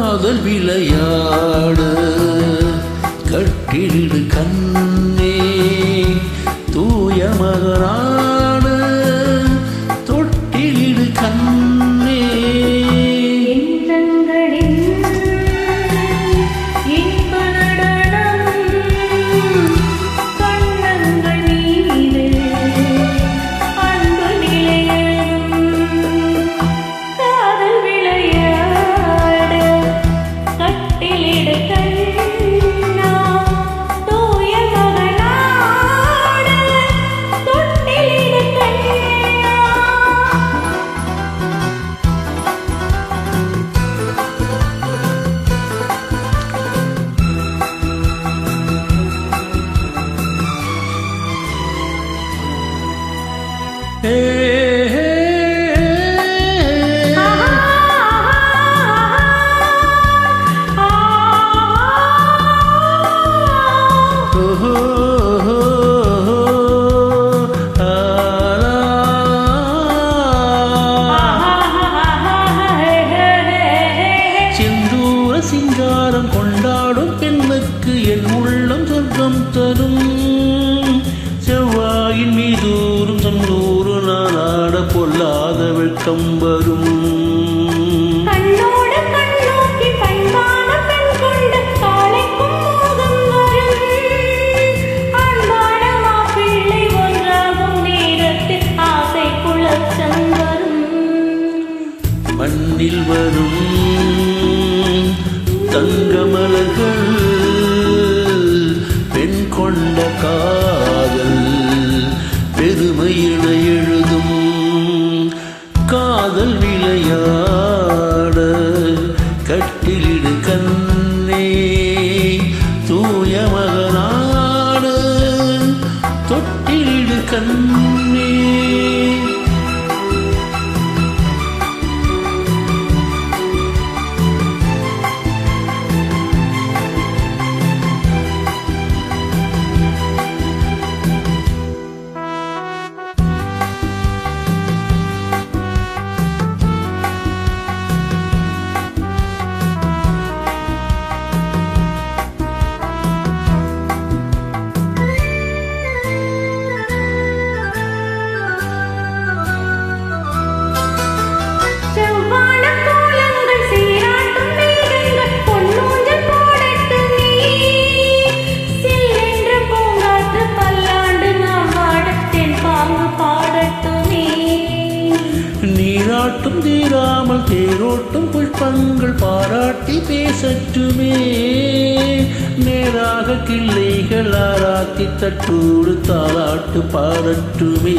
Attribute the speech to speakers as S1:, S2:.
S1: காதல் விளையாடு கட்டிடு கண்ணே தூய மகனாடு தொட்டிலிடு கண்ணே சிங்காரம் கொண்டாடும் பெண்ணுக்கு என் உள்ளம் சொர்க்கம் தரும் செவ்வாயின் மீதூரும் தொண்ணூறு நான் ஆட பொல்லாத வெட்கம் வரும் மண்ணில் வரும் தங்கமலர்கள் பெண் கொண்ட காதல் பெருமையின எழுதும் காதல் விளையாட கட்டிலிடு கண்ணே தூய மகனாடு தொட்டிலிடு கண்ணே நீராட்டும் தீராமல் தேரோட்டும் புஷ்பங்கள் பாராட்டி பேசட்டுமே நேராக கிள்ளைகள் ஆராத்தி தட்டோடு தாளாட்டு பாடட்டுமே